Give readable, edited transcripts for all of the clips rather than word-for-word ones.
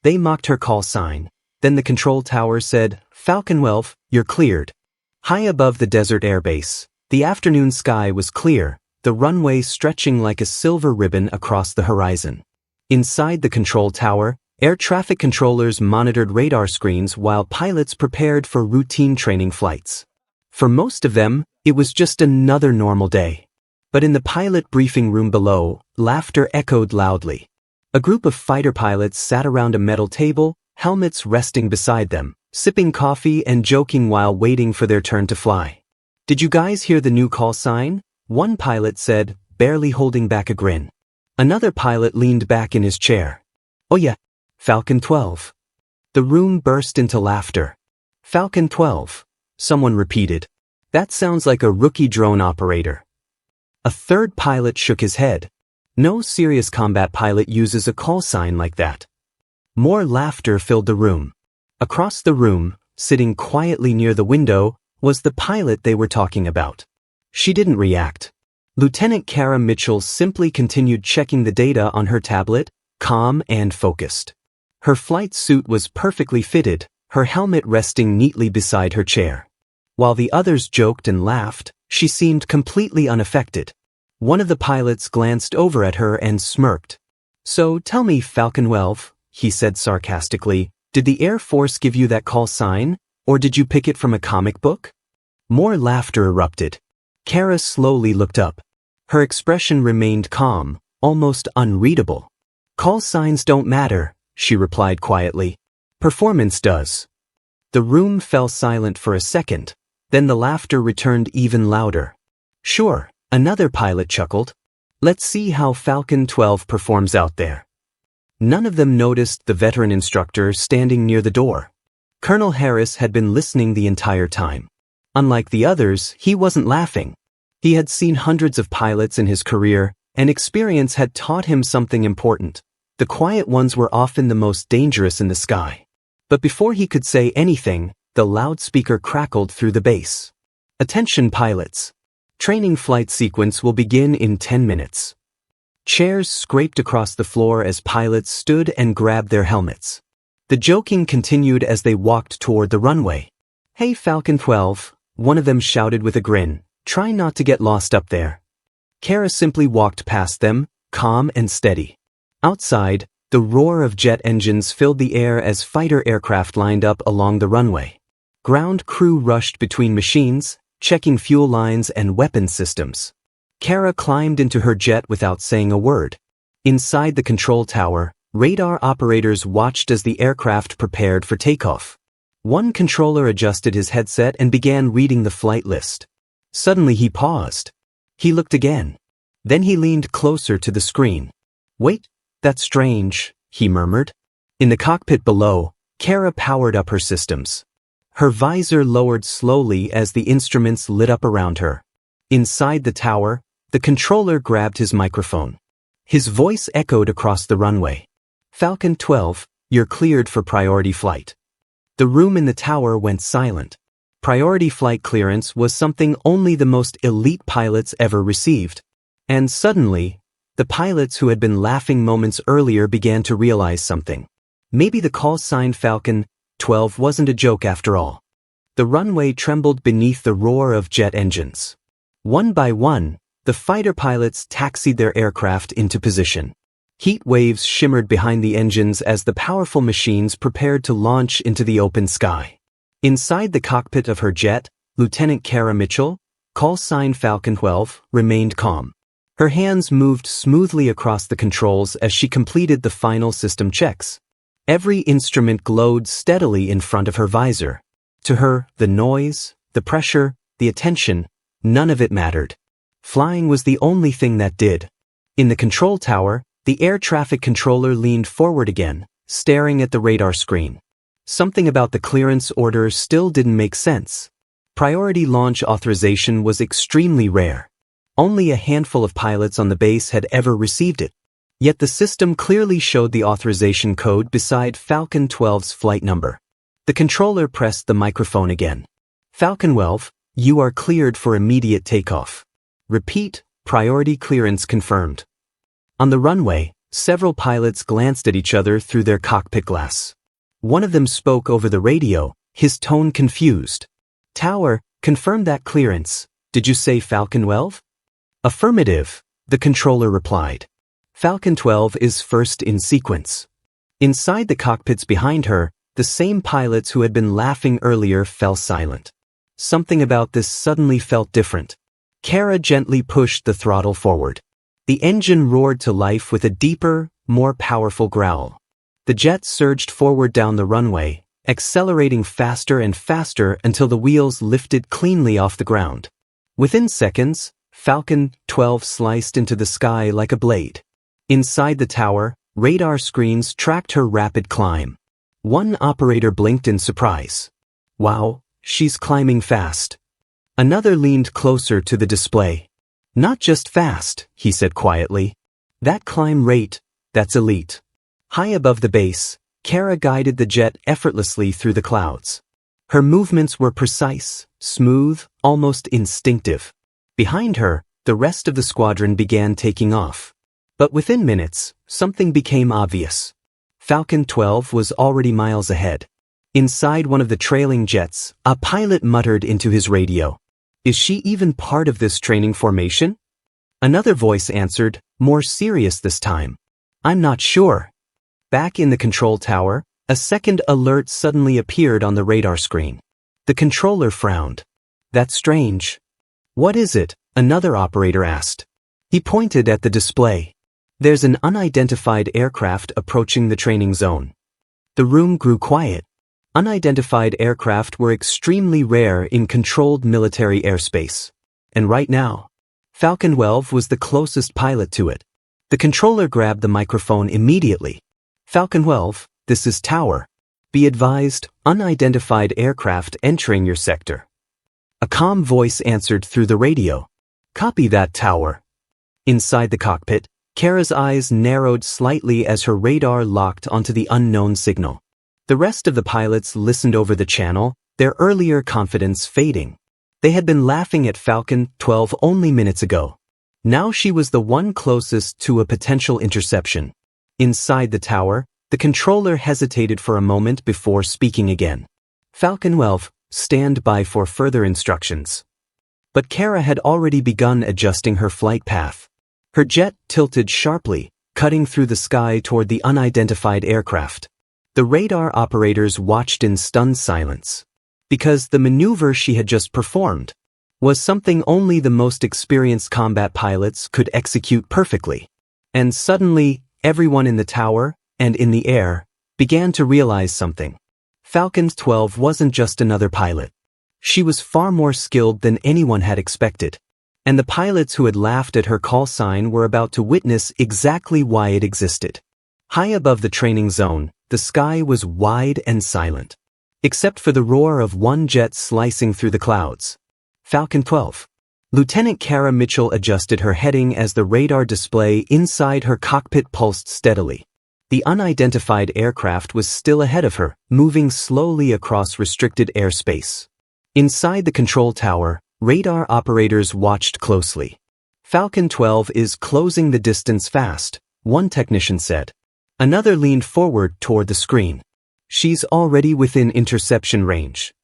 They mocked her call sign. Then the control tower said, "Falcon-12, you're cleared." High above the desert airbase, the afternoon sky was clear, the runway stretching like a silver ribbon across the horizon. Inside the control tower, air traffic controllers monitored radar screens while pilots prepared for routine training flights. For most of them, it was just another normal day. But in the pilot briefing room below, laughter echoed loudly. A group of fighter pilots sat around a metal table, helmets resting beside them, sipping coffee and joking while waiting for their turn to fly. "Did you guys hear the new call sign?" one pilot said, barely holding back a grin. Another pilot leaned back in his chair. "Oh yeah, Falcon-12. The room burst into laughter. "Falcon-12, someone repeated. "That sounds like a rookie drone operator." A third pilot shook his head. "No serious combat pilot uses a call sign like that." More laughter filled the room. Across the room, sitting quietly near the window, was the pilot they were talking about. She didn't react. Lieutenant Kara Mitchell simply continued checking the data on her tablet, calm and focused. Her flight suit was perfectly fitted, her helmet resting neatly beside her chair. While the others joked and laughed, she seemed completely unaffected. One of the pilots glanced over at her and smirked. "So tell me, Falcon-12," he said sarcastically, "did the Air Force give you that call sign, or did you pick it from a comic book?" More laughter erupted. Kara slowly looked up. Her expression remained calm, almost unreadable. "Call signs don't matter," she replied quietly. "Performance does." The room fell silent for a second, then the laughter returned even louder. "Sure," another pilot chuckled. "Let's see how Falcon-12 performs out there." None of them noticed the veteran instructor standing near the door. Colonel Harris had been listening the entire time. Unlike the others, he wasn't laughing. He had seen hundreds of pilots in his career, and experience had taught him something important. The quiet ones were often the most dangerous in the sky. But before he could say anything, the loudspeaker crackled through the base. "Attention pilots. Training flight sequence will begin in 10 minutes. Chairs scraped across the floor as pilots stood and grabbed their helmets. The joking continued as they walked toward the runway. "Hey Falcon-12, one of them shouted with a grin, "try not to get lost up there." Kara simply walked past them, calm and steady. Outside, the roar of jet engines filled the air as fighter aircraft lined up along the runway. Ground crew rushed between machines, checking fuel lines and weapon systems. Kara climbed into her jet without saying a word. Inside the control tower, radar operators watched as the aircraft prepared for takeoff. One controller adjusted his headset and began reading the flight list. Suddenly he paused. He looked again. Then he leaned closer to the screen. "Wait, that's strange," he murmured. In the cockpit below, Kara powered up her systems. Her visor lowered slowly as the instruments lit up around her. Inside the tower, the controller grabbed his microphone. His voice echoed across the runway. "Falcon-12, you're cleared for priority flight." The room in the tower went silent. Priority flight clearance was something only the most elite pilots ever received. And suddenly, the pilots who had been laughing moments earlier began to realize something. Maybe the call sign Falcon-12 wasn't a joke after all. The runway trembled beneath the roar of jet engines. One by one, the fighter pilots taxied their aircraft into position. Heat waves shimmered behind the engines as the powerful machines prepared to launch into the open sky. Inside the cockpit of her jet, Lieutenant Kara Mitchell, call sign Falcon-12, remained calm. Her hands moved smoothly across the controls as she completed the final system checks. Every instrument glowed steadily in front of her visor. To her, the noise, the pressure, the attention, none of it mattered. Flying was the only thing that did. In the control tower, the air traffic controller leaned forward again, staring at the radar screen. Something about the clearance order still didn't make sense. Priority launch authorization was extremely rare. Only a handful of pilots on the base had ever received it. Yet the system clearly showed the authorization code beside Falcon-12's flight number. The controller pressed the microphone again. "Falcon-12, you are cleared for immediate takeoff. Repeat, priority clearance confirmed." On the runway, Several pilots glanced at each other through their cockpit glass. One of them spoke over the radio, his tone confused. "Tower, confirm that clearance. Did you say Falcon-12? "Affirmative," the controller replied. "Falcon-12 is first in sequence." Inside the cockpits behind her, the same pilots who had been laughing earlier fell silent. Something about this suddenly felt different. Kara gently pushed the throttle forward. The engine roared to life with a deeper, more powerful growl. The jet surged forward down the runway, accelerating faster and faster until the wheels lifted cleanly off the ground. Within seconds, Falcon-12 sliced into the sky like a blade. Inside the tower, radar screens tracked her rapid climb. One operator blinked in surprise. "Wow, she's climbing fast." Another leaned closer to the display. "Not just fast," he said quietly. "That climb rate, that's elite." High above the base, Kara guided the jet effortlessly through the clouds. Her movements were precise, smooth, almost instinctive. Behind her, the rest of the squadron began taking off. But within minutes, something became obvious. Falcon-12 was already miles ahead. Inside one of the trailing jets, a pilot muttered into his radio. "Is she even part of this training formation?" Another voice answered, more serious this time. "I'm not sure." Back in the control tower, a second alert suddenly appeared on the radar screen. The controller frowned. "That's strange." "What is it?" another operator asked. He pointed at the display. "There's an unidentified aircraft approaching the training zone." The room grew quiet. Unidentified aircraft were extremely rare in controlled military airspace. And right now, Falcon-12 was the closest pilot to it. The controller grabbed the microphone immediately. "Falcon-12, this is Tower. Be advised, unidentified aircraft entering your sector." A calm voice answered through the radio. "Copy that, Tower." Inside the cockpit, Kara's eyes narrowed slightly as her radar locked onto the unknown signal. The rest of the pilots listened over the channel, their earlier confidence fading. They had been laughing at Falcon-12 only minutes ago. Now she was the one closest to a potential interception. Inside the tower, the controller hesitated for a moment before speaking again. "Falcon-12, stand by for further instructions." But Kara had already begun adjusting her flight path. Her jet tilted sharply, cutting through the sky toward the unidentified aircraft. The radar operators watched in stunned silence. Because the maneuver she had just performed was something only the most experienced combat pilots could execute perfectly. And suddenly, everyone in the tower, and in the air, began to realize something. Falcon-12 wasn't just another pilot. She was far more skilled than anyone had expected. And the pilots who had laughed at her call sign were about to witness exactly why it existed. High above the training zone, the sky was wide and silent. Except for the roar of one jet slicing through the clouds. Falcon-12. Lieutenant Kara Mitchell adjusted her heading as the radar display inside her cockpit pulsed steadily. The unidentified aircraft was still ahead of her, moving slowly across restricted airspace. Inside the control tower, radar operators watched closely. "Falcon-12 is closing the distance fast," one technician said. Another leaned forward toward the screen. "She's already within interception range."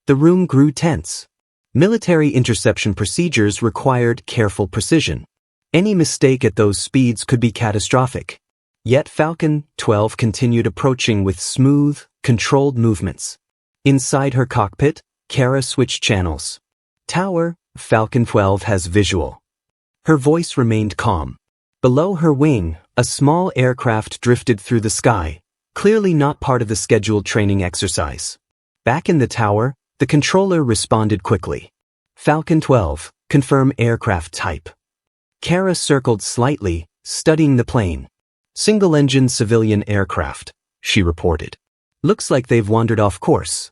The room grew tense. Military interception procedures required careful precision. Any mistake at those speeds could be catastrophic. Yet Falcon-12 continued approaching with smooth, controlled movements. Inside her cockpit, Kara switched channels. "Tower, Falcon-12 has visual." Her voice remained calm. Below her wing, a small aircraft drifted through the sky, clearly not part of the scheduled training exercise. Back in the tower, the controller responded quickly. "Falcon-12, confirm aircraft type." Kara circled slightly, studying the plane. "Single-engine civilian aircraft," she reported. "Looks like they've wandered off course."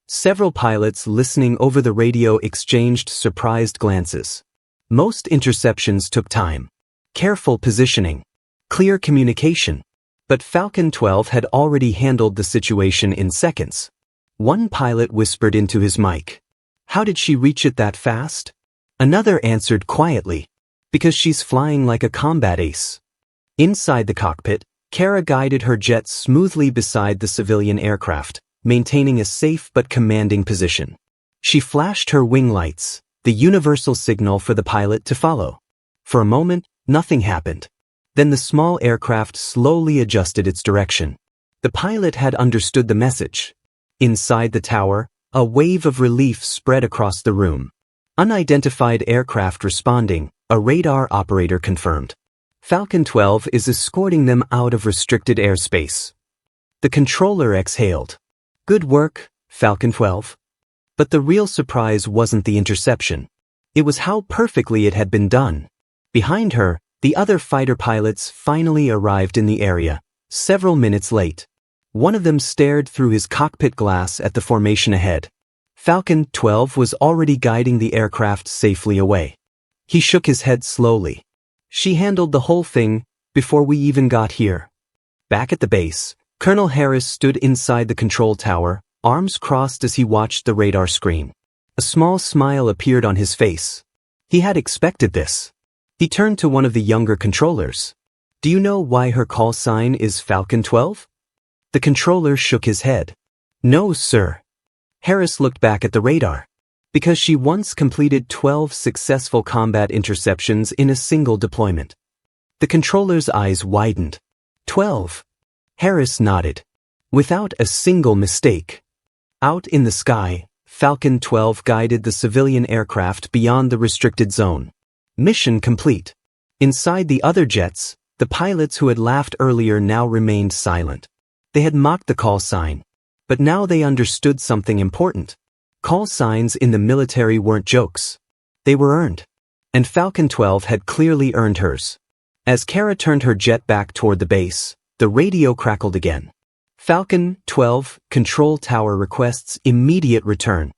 Several pilots listening over the radio exchanged surprised glances. Most interceptions took time. Careful positioning. Clear communication. But Falcon-12 had already handled the situation in seconds. One pilot whispered into his mic. "How did she reach it that fast?" Another answered quietly. "Because she's flying like a combat ace." Inside the cockpit, Kara guided her jet smoothly beside the civilian aircraft, maintaining a safe but commanding position. She flashed her wing lights, the universal signal for the pilot to follow. For a moment, nothing happened. Then the small aircraft slowly adjusted its direction. The pilot had understood the message. Inside the tower, a wave of relief spread across the room. Unidentified aircraft responding, a radar operator confirmed. Falcon-12 is escorting them out of restricted airspace. The controller exhaled. Good work, Falcon-12. But the real surprise wasn't the interception. It was how perfectly it had been done. Behind her, the other fighter pilots finally arrived in the area, several minutes late. One of them stared through his cockpit glass at the formation ahead. Falcon-12 was already guiding the aircraft safely away. He shook his head slowly. She handled the whole thing before we even got here. Back at the base, Colonel Harris stood inside the control tower, arms crossed as he watched the radar screen. A small smile appeared on his face. He had expected this. He turned to one of the younger controllers. Do you know why her call sign is Falcon-12? The controller shook his head. No, sir. Harris looked back at the radar. Because she once completed 12 successful combat interceptions in a single deployment. The controller's eyes widened. 12. Harris nodded. Without a single mistake. Out in the sky, Falcon-12 guided the civilian aircraft beyond the restricted zone. Mission complete. Inside the other jets, the pilots who had laughed earlier now remained silent. They had mocked the call sign. But now they understood something important. Call signs in the military weren't jokes. They were earned. And Falcon-12 had clearly earned hers. As Kara turned her jet back toward the base, the radio crackled again. Falcon-12, control tower requests immediate return.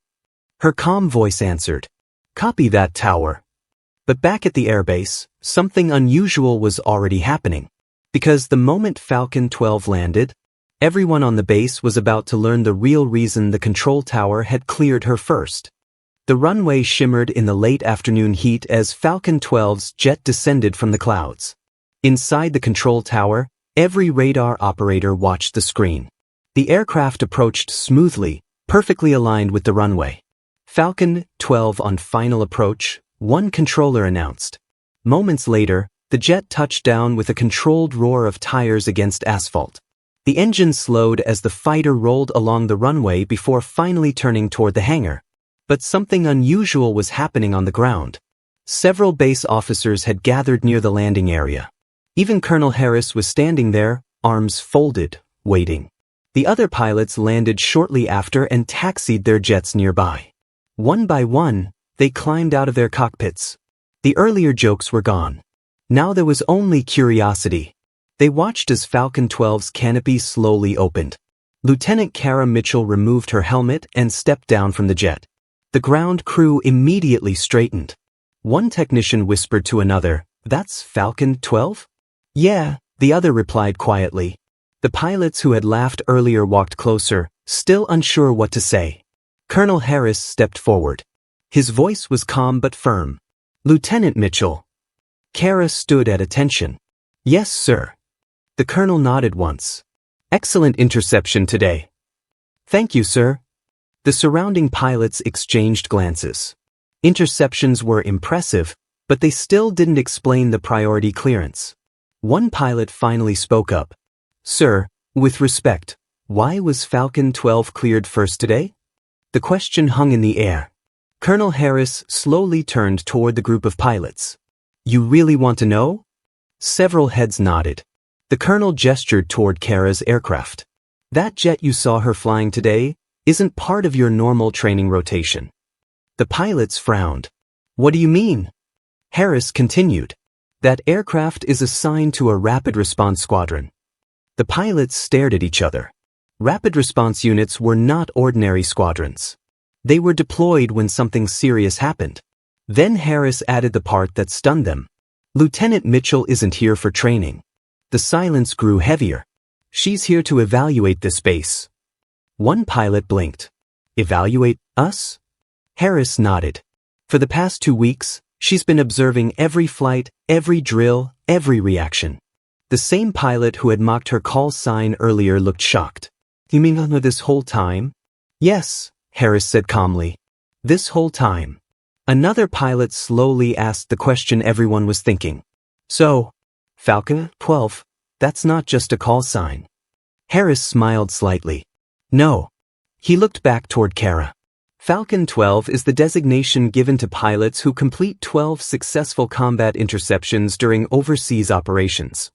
Her calm voice answered. Copy that, tower. But back at the airbase, something unusual was already happening. Because the moment Falcon-12 landed, everyone on the base was about to learn the real reason the control tower had cleared her first. The runway shimmered in the late afternoon heat as Falcon-12's jet descended from the clouds. Inside the control tower, every radar operator watched the screen. The aircraft approached smoothly, perfectly aligned with the runway. Falcon-12 on final approach, one controller announced. Moments later, the jet touched down with a controlled roar of tires against asphalt. The engine slowed as the fighter rolled along the runway before finally turning toward the hangar. But something unusual was happening on the ground. Several base officers had gathered near the landing area. Even Colonel Harris was standing there, arms folded, waiting. The other pilots landed shortly after and taxied their jets nearby. One by one, they climbed out of their cockpits. The earlier jokes were gone. Now there was only curiosity. They watched as Falcon-12's canopy slowly opened. Lieutenant Kara Mitchell removed her helmet and stepped down from the jet. The ground crew immediately straightened. One technician whispered to another, "That's Falcon-12?" "Yeah," the other replied quietly. The pilots who had laughed earlier walked closer, still unsure what to say. Colonel Harris stepped forward. His voice was calm but firm. "Lieutenant Mitchell." Kara stood at attention. "Yes, sir." The colonel nodded once. "Excellent interception today." "Thank you, sir." The surrounding pilots exchanged glances. Interceptions were impressive, but they still didn't explain the priority clearance. One pilot finally spoke up. "Sir, with respect, why was Falcon-12 cleared first today?" The question hung in the air. Colonel Harris slowly turned toward the group of pilots. "You really want to know?" Several heads nodded. The colonel gestured toward Kara's aircraft. "That jet you saw her flying today isn't part of your normal training rotation." The pilots frowned. "What do you mean?" Harris continued. "That aircraft is assigned to a rapid response squadron." The pilots stared at each other. Rapid response units were not ordinary squadrons. They were deployed when something serious happened. Then Harris added the part that stunned them. "Lieutenant Mitchell isn't here for training." The silence grew heavier. "She's here to evaluate this base." One pilot blinked. "Evaluate us?" Harris nodded. "For the past 2 weeks, she's been observing every flight, every drill, every reaction." The same pilot who had mocked her call sign earlier looked shocked. You mean I know this whole time? Yes, Harris said calmly. This whole time. Another pilot slowly asked the question everyone was thinking. So, Falcon-12, that's not just a call sign. Harris smiled slightly. No. He looked back toward Kara. Falcon-12 is the designation given to pilots who complete 12 successful combat interceptions during overseas operations.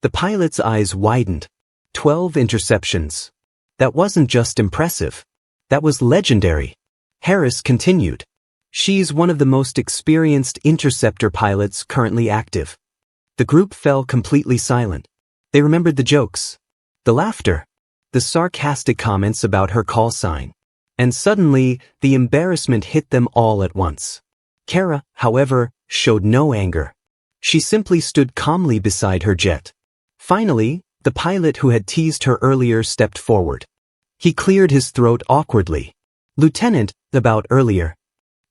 The pilot's eyes widened. 12 interceptions. That wasn't just impressive. That was legendary. Harris continued. She's one of the most experienced interceptor pilots currently active. The group fell completely silent. They remembered the jokes, the laughter, the sarcastic comments about her call sign. And suddenly, the embarrassment hit them all at once. Kara, however, showed no anger. She simply stood calmly beside her jet. Finally, the pilot who had teased her earlier stepped forward. He cleared his throat awkwardly. Lieutenant, about earlier.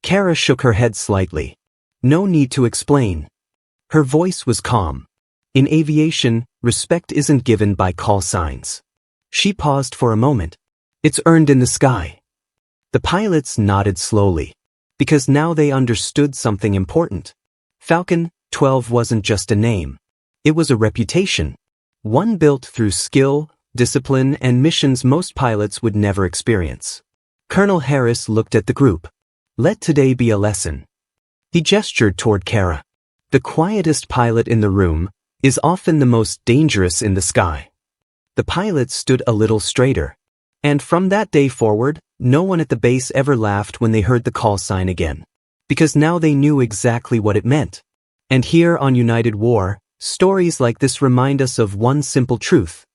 Kara shook her head slightly. No need to explain. Her voice was calm. In aviation, respect isn't given by call signs. She paused for a moment. It's earned in the sky. The pilots nodded slowly, because now they understood something important. Falcon-12 wasn't just a name. It was a reputation. One built through skill, discipline, and missions most pilots would never experience. Colonel Harris looked at the group. Let today be a lesson. He gestured toward Kara. The quietest pilot in the room is often the most dangerous in the sky. The pilots stood a little straighter. And from that day forward, no one at the base ever laughed when they heard the call sign again. Because now they knew exactly what it meant. And here on United War, stories like this remind us of one simple truth.